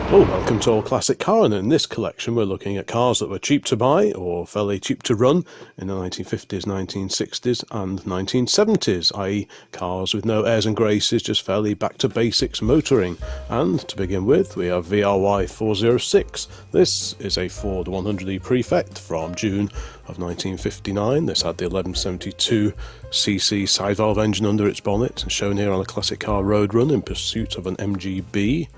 Oh, welcome to All Classic Car, and in this collection we're looking at cars that were cheap to buy or fairly cheap to run in the 1950s, 1960s and 1970s, i.e. cars with no airs and graces, just fairly back to basics motoring. And to begin with, we have VRY 406. This is a Ford 100e Prefect from June of 1959. This had the 1172cc side valve engine under its bonnet, shown here on a classic car road run in pursuit of an MGB.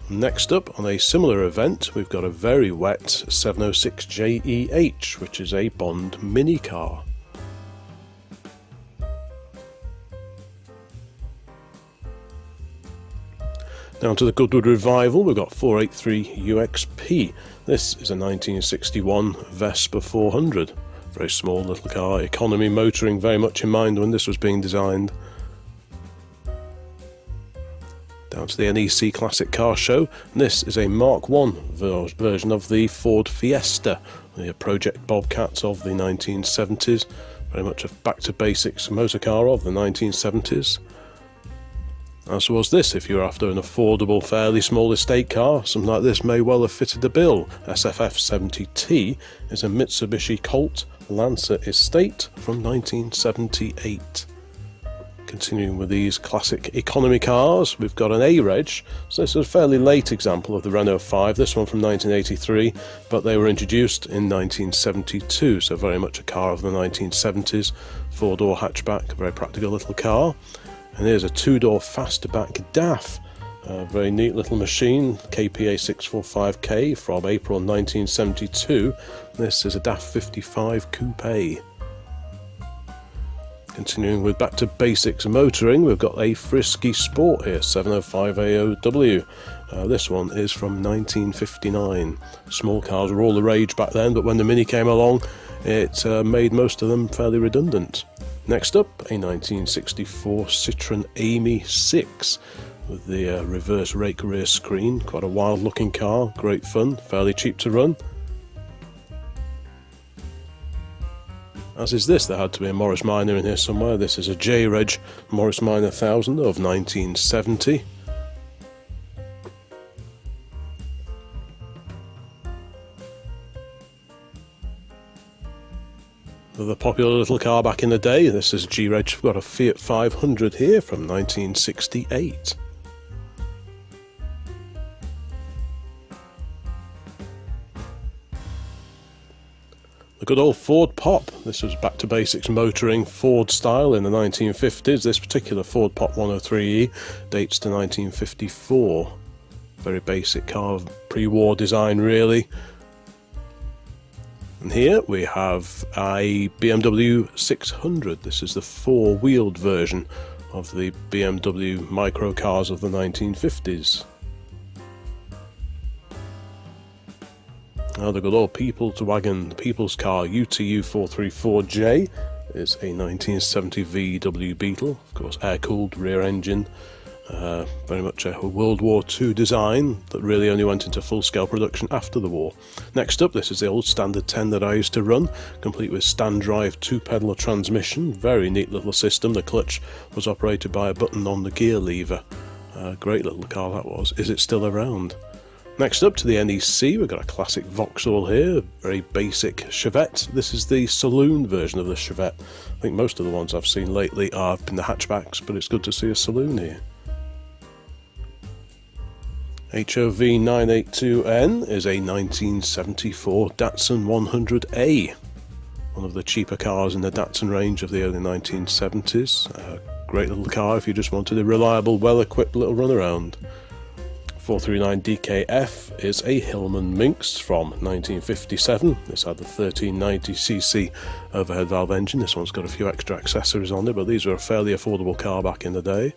Next up, on a similar event, we've got a very wet 706JEH, which is a Bond mini car. Down to the Goodwood Revival, we've got 483 UXP. This is a 1961 Vespa 400. Very small little car, economy motoring very much in mind when this was being designed. Down to the NEC Classic Car Show, and this is a Mark I version of the Ford Fiesta, the Project Bobcat of the 1970s, very much a back-to-basics motor car of the 1970s. As was this, if you're after an affordable, fairly small estate car, something like this may well have fitted the bill. SFF 70T is a Mitsubishi Colt Lancer Estate from 1978. Continuing with these classic economy cars, we've got an A-Reg. So this is a fairly late example of the Renault 5, this one from 1983, but they were introduced in 1972, so very much a car of the 1970s, four-door hatchback, a very practical little car. And here's a two-door fastback DAF, a very neat little machine, KPA 645K from April 1972. This is a DAF 55 Coupe. Continuing with back to basics motoring, we've got a Frisky Sport here, 705 AOW. This one is from 1959. Small cars were all the rage back then, but when the Mini came along, it made most of them fairly redundant. Next up, a 1964 Citroën Amy 6 with the reverse rake rear screen. Quite a wild looking car, great fun, fairly cheap to run. As is this, there had to be a Morris Minor in here somewhere. This is a J-Reg Morris Minor 1000 of 1970. The popular little car back in the day, this is G-Reg. We've got a Fiat 500 here from 1968. The good old Ford Pop. This was back to basics motoring Ford style in the 1950s. This particular Ford Pop 103E dates to 1954. Very basic car, pre-war design really. And here we have a BMW 600. This is the four-wheeled version of the BMW microcars of the 1950s. Now the good old People's Wagon, the People's Car UTU 434J is a 1970 VW Beetle, of course air-cooled rear engine, very much a World War II design that really only went into full-scale production after the war. Next up, this is the old Standard 10 that I used to run, complete with stand drive 2-pedal transmission, very neat little system. The clutch was operated by a button on the gear lever. Great little car that was. Is it still around? Next up to the NEC, we've got a classic Vauxhall here, very basic Chevette. This is the saloon version of the Chevette. I think most of the ones I've seen lately have been the hatchbacks, but it's good to see a saloon here. HOV 982N is a 1974 Datsun 100A, one of the cheaper cars in the Datsun range of the early 1970s. Great little car if you just wanted a reliable, well-equipped little runaround. 439DKF is a Hillman Minx from 1957. This had the 1390cc overhead valve engine. This one's got a few extra accessories on it, but these were a fairly affordable car back in the day.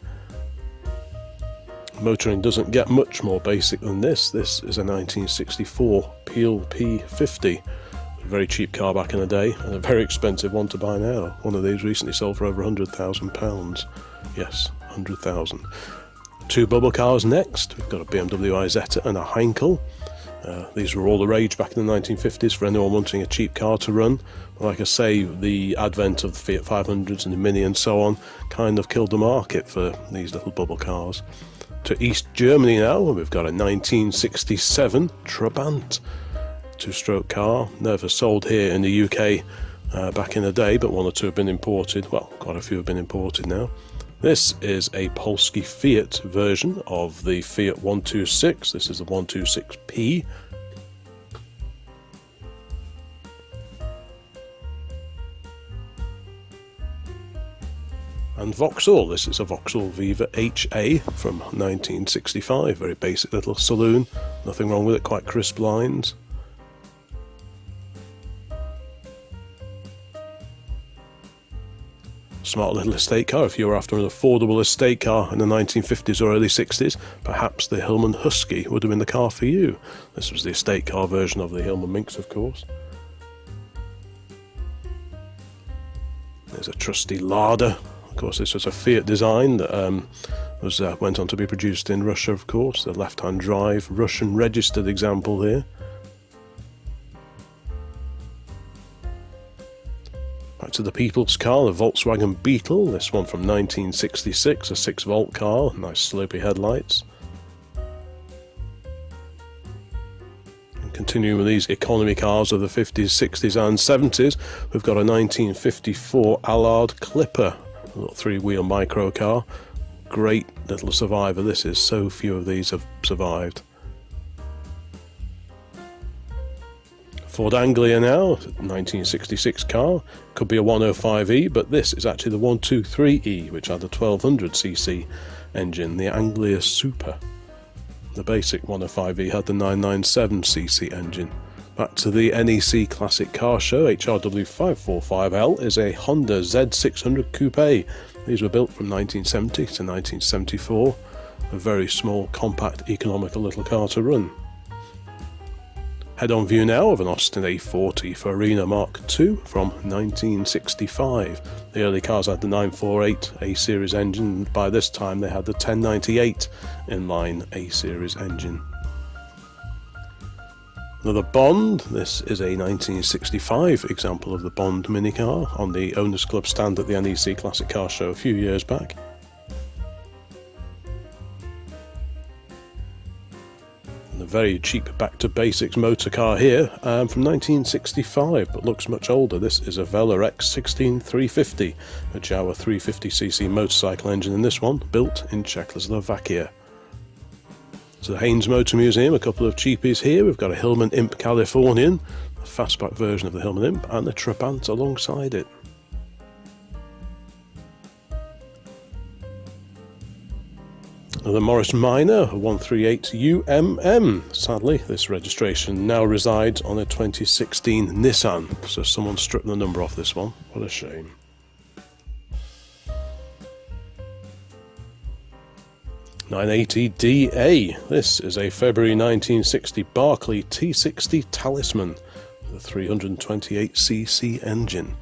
Motoring doesn't get much more basic than this. This is a 1964 Peel P50. A very cheap car back in the day, and a very expensive one to buy now. One of these recently sold for over £100,000. Yes, 100,000. Two bubble cars next. We've got a BMW Isetta and a Heinkel. These were all the rage back in the 1950s for anyone wanting a cheap car to run. Like I say, the advent of the Fiat 500s and the Mini and so on kind of killed the market for these little bubble cars. to East Germany now. We've got a 1967 Trabant two-stroke car, never sold here in the UK back in the day, but one or two have been imported. Well, quite a few have been imported now. This is a Polski Fiat version of the Fiat 126. This is the 126P. And Vauxhall, this is a Vauxhall Viva HA from 1965. Very basic little saloon, nothing wrong with it, quite crisp lines. Smart little estate car. If you were after an affordable estate car in the 1950s or early 60s, perhaps the Hillman Husky would have been the car for you. This was the estate car version of the Hillman Minx, of course. There's a trusty Lada. Of course, this was a Fiat design that went on to be produced in Russia, of course. The left-hand drive, Russian registered example here. Back to the people's car, the Volkswagen Beetle. This one from 1966, a 6-volt car, nice slopey headlights. Continuing with these economy cars of the 50s, 60s and 70s, we've got a 1954 Allard Clipper, a little 3-wheel micro car. Great little survivor this is, so few of these have survived. Ford Anglia now, 1966 car, could be a 105e, but this is actually the 123e, which had a 1200cc engine, the Anglia Super. The basic 105e had the 997cc engine. Back to the NEC Classic Car Show, HRW 545L is a Honda Z600 Coupe. These were built from 1970 to 1974. A very small, compact, economical little car to run. Head-on view now of an Austin A40 Farina Mark II from 1965. The early cars had the 948 A-Series engine, and by this time they had the 1098 inline A-Series engine. Another Bond. This is a 1965 example of the Bond minicar on the Owners Club stand at the NEC Classic Car Show a few years back. And a very cheap back to basics motor car here from 1965, but looks much older. This is a Velar X16 350, a Jawa 350cc motorcycle engine in this one, built in Czechoslovakia. So the Haynes Motor Museum, a couple of cheapies here. We've got a Hillman Imp Californian, a fastback version of the Hillman Imp, and a Trabant alongside it. The Morris Minor, a 138 UMM. Sadly, this registration now resides on a 2016 Nissan, so someone stripped the number off this one. What a shame. .980DA. This is a February 1960 Barclay T60 Talisman with a 328cc engine.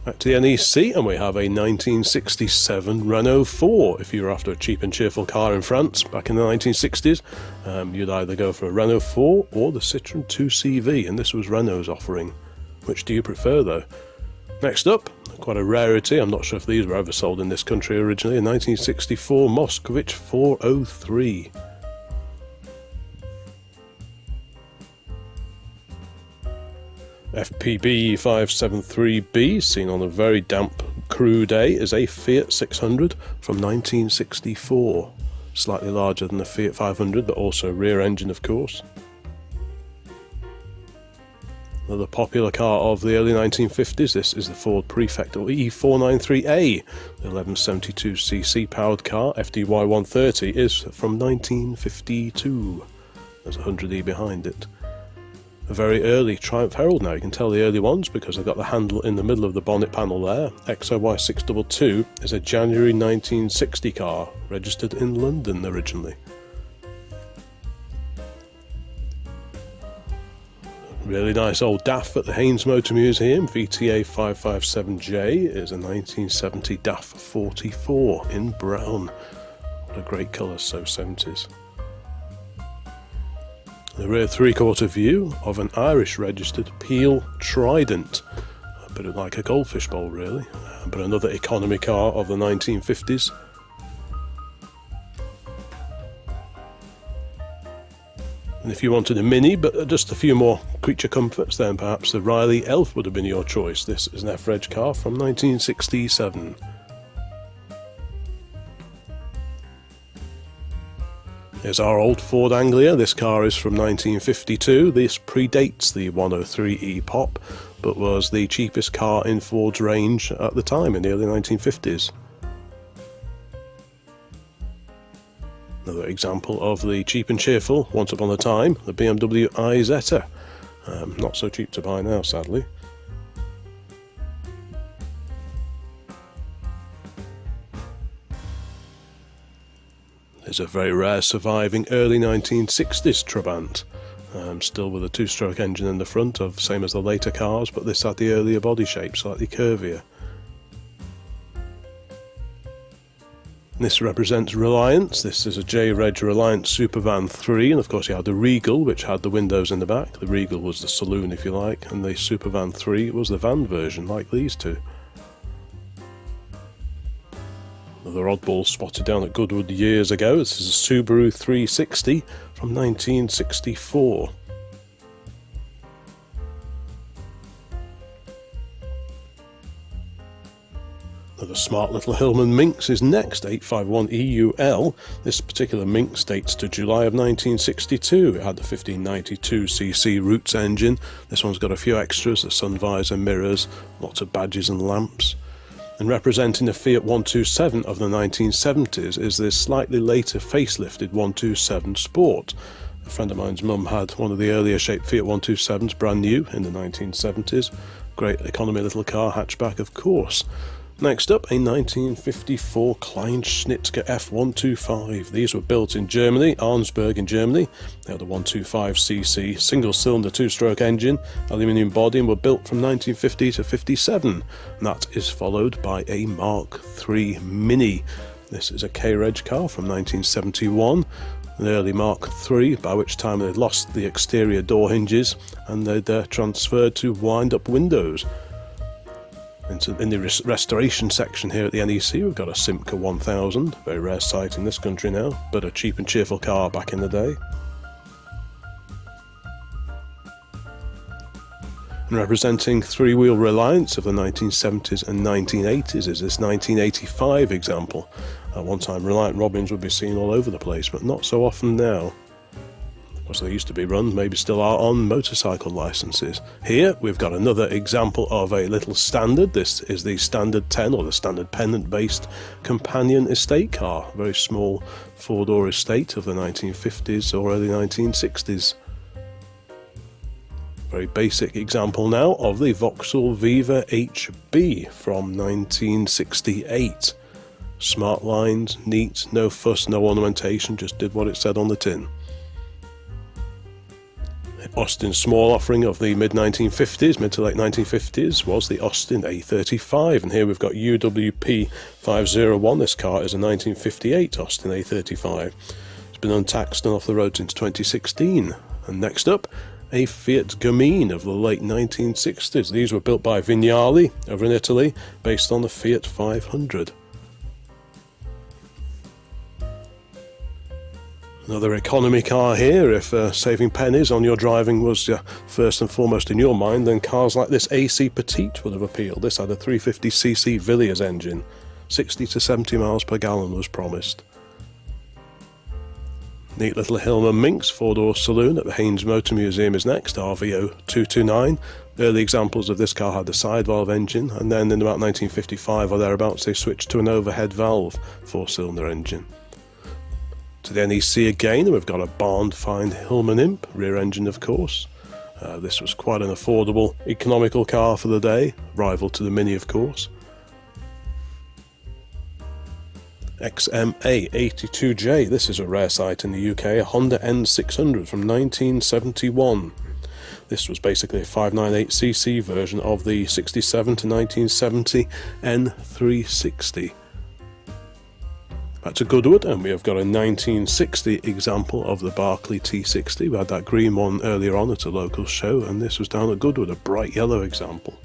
Back to the NEC, and we have a 1967 Renault 4. If you were after a cheap and cheerful car in France back in the 1960s, you'd either go for a Renault 4 or the Citroën 2CV, and this was Renault's offering. Which do you prefer, though? Next up, quite a rarity, I'm not sure if these were ever sold in this country originally, a 1964 Moskvich 403. FPB 573B, seen on a very damp crew day, is a Fiat 600 from 1964. Slightly larger than the Fiat 500, but also rear engine, of course. Another popular car of the early 1950s, this is the Ford Prefect E493A. The 1172cc powered car, FDY 130, is from 1952. There's a 100E behind it. A very early Triumph Herald now, you can tell the early ones because they've got the handle in the middle of the bonnet panel there. XOY 622 is a January 1960 car, registered in London originally. Really nice old DAF at the Haynes Motor Museum. VTA 557J is a 1970 DAF 44 in brown. What a great colour, so 70s. The rear three-quarter view of an Irish registered Peel Trident. A bit like a goldfish bowl, really, but another economy car of the 1950s. And if you wanted a Mini, but just a few more creature comforts, then perhaps the Riley Elf would have been your choice. This is an F-Reg car from 1967. Here's our old Ford Anglia. This car is from 1952. This predates the 103e Pop, but was the cheapest car in Ford's range at the time, in the early 1950s. Another example of the cheap and cheerful, once upon a time, the BMW iZeta. Not so cheap to buy now, sadly. There's a very rare surviving early 1960s Trabant, still with a two-stroke engine in the front, same as the later cars, but this had the earlier body shape, slightly curvier. This represents Reliance. This is a J-Reg Reliance Supervan 3, and of course you had the Regal, which had the windows in the back. The Regal was the saloon, if you like, and the Supervan 3 was the van version, like these two. Another oddball spotted down at Goodwood years ago. This is a Subaru 360 from 1964. The smart little Hillman Minx is next, 851 EUL. This particular Minx dates to July of 1962. It had the 1592cc Roots engine. This one's got a few extras, the sun visor, mirrors, lots of badges and lamps. And representing the Fiat 127 of the 1970s is this slightly later facelifted 127 Sport. A friend of mine's mum had one of the earlier shaped Fiat 127s, brand new, in the 1970s. Great economy little car, hatchback of course. Next up, a 1954 Kleinschnitzke F125. These were built in Germany, Arnsberg in Germany. They had a 125cc single-cylinder two-stroke engine, aluminium body, and were built from 1950 to 57. And that is followed by a Mark III Mini. This is a K-Reg car from 1971. An early Mark III, by which time they'd lost the exterior door hinges and they'd transferred to wind-up windows. In the restoration section here at the NEC, we've got a Simca 1000, very rare sight in this country now, but a cheap and cheerful car back in the day. And representing three-wheel Reliance of the 1970s and 1980s is this 1985 example. At one time, Reliant Robins would be seen all over the place, but not so often now. As they used to be run, maybe still are, on motorcycle licenses. Here we've got another example of a little standard. This is the Standard 10, or the Standard Pennant-based companion estate car. Very small four-door estate of the 1950s or early 1960s. Very basic example now of the Vauxhall Viva HB from 1968. Smart lines, neat, no fuss, no ornamentation, just did what it said on the tin. Austin's small offering of the mid-1950s, mid to late 1950s, was the Austin A35, and here we've got UWP 501. This car is a 1958 Austin A35. It's been untaxed and off the road since 2016. And next up, a Fiat Gamine of the late 1960s. These were built by Vignali over in Italy, based on the Fiat 500. Another economy car here. If saving pennies on your driving was first and foremost in your mind, then cars like this AC Petite would have appealed. This had a 350cc Villiers engine. 60 to 70 miles per gallon was promised. Neat little Hillman Minx four-door saloon at the Haynes Motor Museum is next, RVO 229. Early examples of this car had a side valve engine, and then in about 1955 or thereabouts they switched to an overhead valve four-cylinder engine. To the NEC again, and we've got a barn-find Hillman Imp, rear engine of course. This was quite an affordable, economical car for the day, rival to the Mini of course. XMA 82J, this is a rare sight in the UK, a Honda N600 from 1971. This was basically a 598cc version of the 67 to 1970 N360. Back to Goodwood, and we have got a 1960 example of the Barclay T60. We had that green one earlier on at a local show, and this was down at Goodwood, a bright yellow example.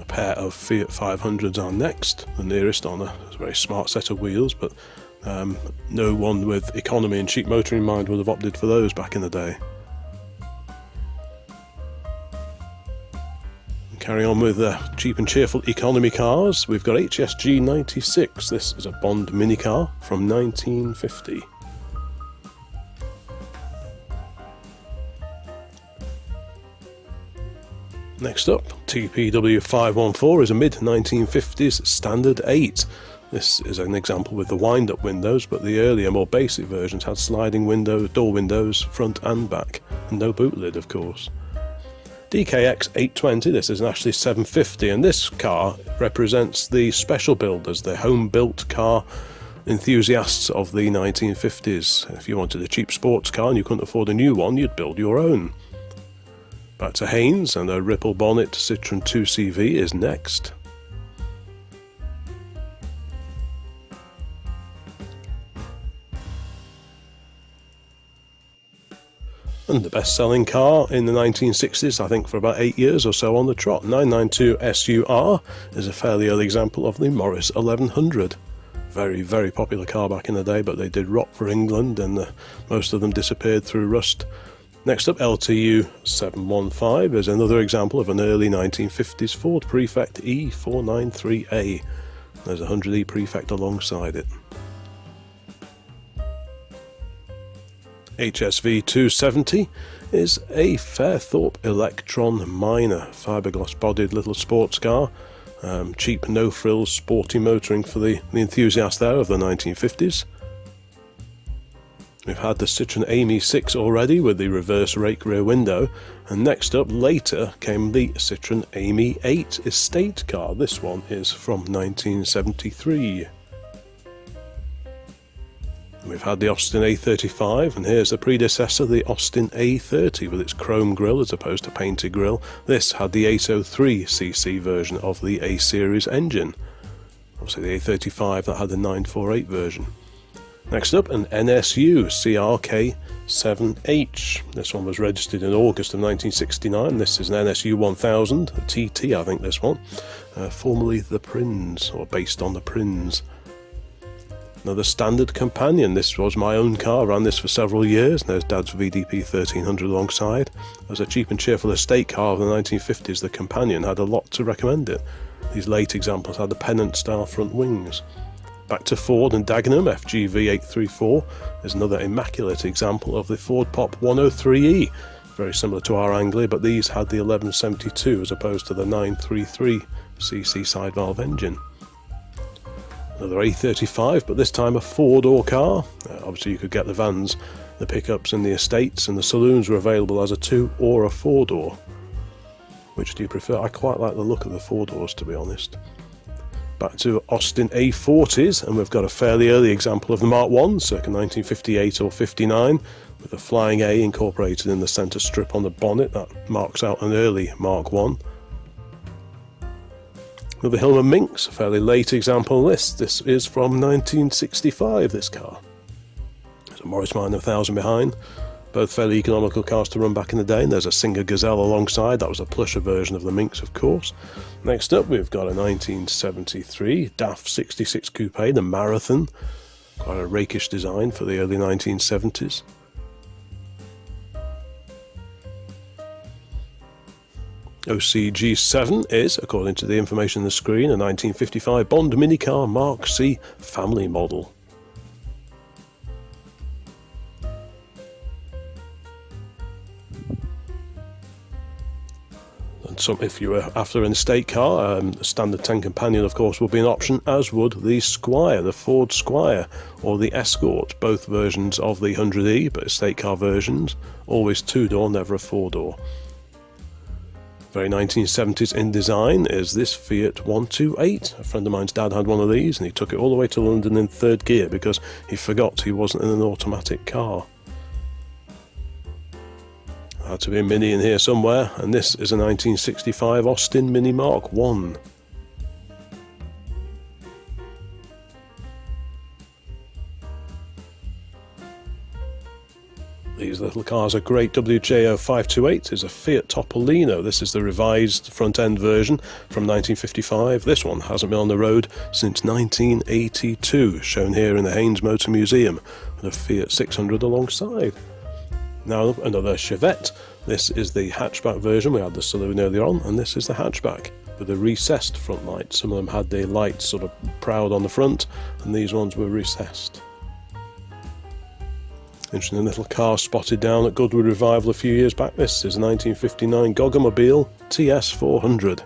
A pair of Fiat 500s are next, the nearest on a very smart set of wheels, but no one with economy and cheap motor in mind would have opted for those back in the day. Carry on with cheap and cheerful economy cars. We've got HSG 96. This is a Bond minicar from 1950. Next up, TPW 514 is a mid-1950s Standard 8. This is an example with the wind-up windows, but the earlier, more basic versions had sliding windows, door windows, front and back, and no boot lid, of course. DKX 820, this is an Ashley 750, and this car represents the special builders, the home-built car enthusiasts of the 1950s. If you wanted a cheap sports car and you couldn't afford a new one, you'd build your own. Back to Haynes, and a ripple bonnet Citroen 2CV is next. And the best-selling car in the 1960s, I think for about 8 years or so on the trot, 992 SUR, is a fairly early example of the Morris 1100. Very, very popular car back in the day, but they did rot for England, and most of them disappeared through rust. Next up, LTU 715 is another example of an early 1950s Ford Prefect E493A. There's a 100E Prefect alongside it. HSV 270 is a Fairthorpe Electron Minor, fiberglass bodied little sports car. Cheap, no frills, sporty motoring for the enthusiast there of the 1950s. We've had the Citroen Amy 6 already with the reverse rake rear window, and next up later came the Citroen Amy 8 estate car. This one is from 1973. We've had the Austin A35, and here's the predecessor, the Austin A30 with its chrome grille as opposed to painted grille. This had the 803cc version of the A-series engine. Obviously the A35 that had the 948 version. Next up, an NSU CRK7H. This one was registered in August of 1969. This is an NSU 1000, a TT I think this one, formerly the Prinz, or based on the Prinz. Another standard companion. This was my own car, ran this for several years. There's Dad's VDP 1300 alongside. As a cheap and cheerful estate car of the 1950s, the companion had a lot to recommend it. These late examples had the pennant style front wings. Back to Ford and Dagenham, FGV 834 is another immaculate example of the Ford Pop 103E. Very similar to our Anglia, but these had the 1172 as opposed to the 933cc side valve engine. Another A35, but this time a four-door car. Obviously you could get the vans, the pickups and the estates, and the saloons were available as a 2 or a 4-door. Which do you prefer? I quite like the look of the 4-doors, to be honest. Back to Austin A40s, and we've got a fairly early example of the Mark 1, circa 1958 or 59, with a flying A incorporated in the centre strip on the bonnet. That marks out an early Mark 1. Another Hillman Minx, a fairly late example of this. This is from 1965, this car. There's a Morris Minor 1000 behind. Both fairly economical cars to run back in the day, and there's a Singer Gazelle alongside. That was a plusher version of the Minx, of course. Next up, we've got a 1973 DAF 66 Coupe, the Marathon. Quite a rakish design for the early 1970s. OCG7 is, according to the information on the screen, a 1955 Bond minicar Mark C family model. If you were after an estate car, the standard 10 companion of course would be an option, as would the Squire, the Ford Squire, or the Escort, both versions of the 100E, but estate car versions, always 2-door, never a 4-door. Very 1970s in design is this Fiat 128. A friend of mine's dad had one of these, and he took it all the way to London in third gear because he forgot he wasn't in an automatic car. Had to be a Mini in here somewhere, and this is a 1965 Austin Mini Mark 1. The These little cars are great. WJO528 is a Fiat Topolino. This is the revised front-end version from 1955. This one hasn't been on the road since 1982, shown here in the Haynes Motor Museum, with a Fiat 600 alongside. Now another Chevette. This is the hatchback version. We had the saloon earlier on, and this is the hatchback with the recessed front lights. Some of them had the lights sort of proud on the front, and these ones were recessed. Interesting little car spotted down at Goodwood Revival a few years back. This is a 1959 Goggamobile TS400.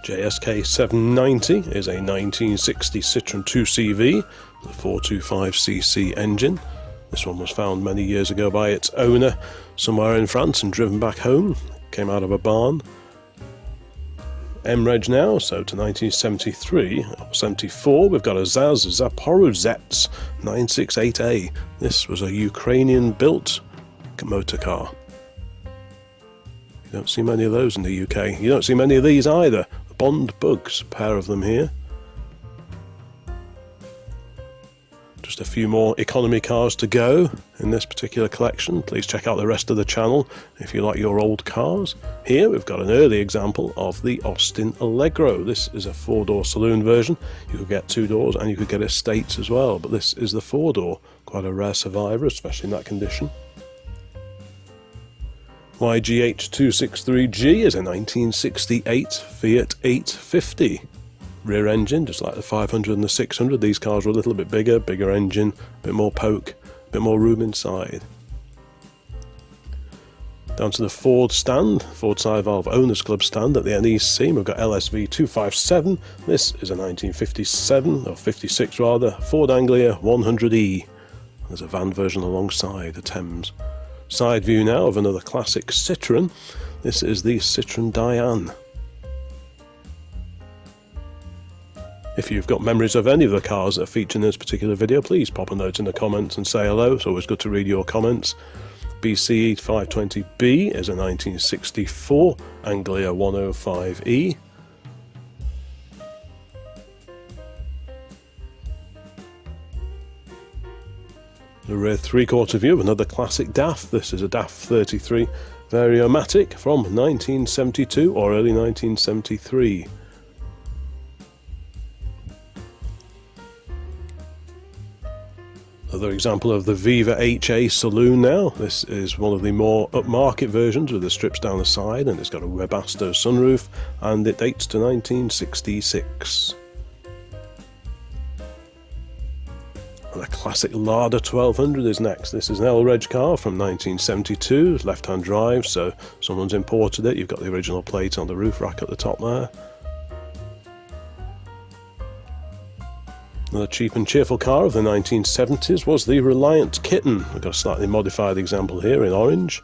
JSK 790 is a 1960 Citroën 2CV with a 425cc engine. This one was found many years ago by its owner somewhere in France and driven back home. Came out of a barn. MREG now, so to 1973 or 74, we've got a ZAZ Zaporozhets 968A. This was a Ukrainian-built motor car. You don't see many of those in the UK. You don't see many of these either. The Bond Bugs, a pair of them here. Just a few more economy cars to go in this particular collection. Please check out the rest of the channel if you like your old cars. Here we've got an early example of the Austin Allegro. This is a 4-door saloon version. You could get 2 doors and you could get estates as well, but this is the 4-door. Quite a rare survivor, especially in that condition. YGH263G is a 1968 Fiat 850. Rear engine, just like the 500 and the 600. These cars were a little bit bigger engine, a bit more poke, a bit more room inside. Down to the Ford stand, Ford Side Valve Owners Club stand at the NEC. We've got LSV 257. This is a 1957, or 56 rather, Ford Anglia 100E. There's a van version alongside, the Thames. Side view now of another classic Citroën. This is the Citroën Diane. If you've got memories of any of the cars that are featured in this particular video, please pop a note in the comments and say hello. It's always good to read your comments. BCE 520B is a 1964 Anglia 105E. The rear three-quarter view of another classic DAF. This is a DAF 33 Variomatic from 1972 or early 1973. Another example of the Viva HA Saloon now. This is one of the more upmarket versions with the strips down the side, and it's got a Webasto sunroof, and it dates to 1966. And the classic Lada 1200 is next. This is an LREG car from 1972, left-hand drive, so someone's imported it. You've got the original plate on the roof rack at the top there. Another cheap and cheerful car of the 1970s was the Reliant Kitten. We've got a slightly modified example here in orange.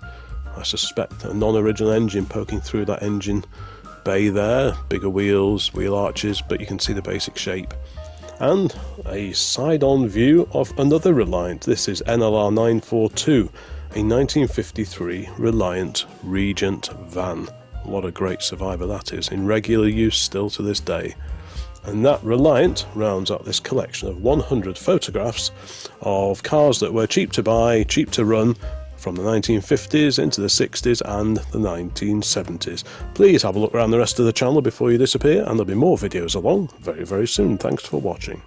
I suspect a non-original engine poking through that engine bay there. Bigger wheels, wheel arches, but you can see the basic shape. And a side-on view of another Reliant. This is NLR 942, a 1953 Reliant Regent van. What a great survivor that is, in regular use still to this day. And that Reliant rounds up this collection of 100 photographs of cars that were cheap to buy, cheap to run, from the 1950s into the 60s and the 1970s. Please have a look around the rest of the channel before you disappear, and there'll be more videos along very, very soon. Thanks for watching.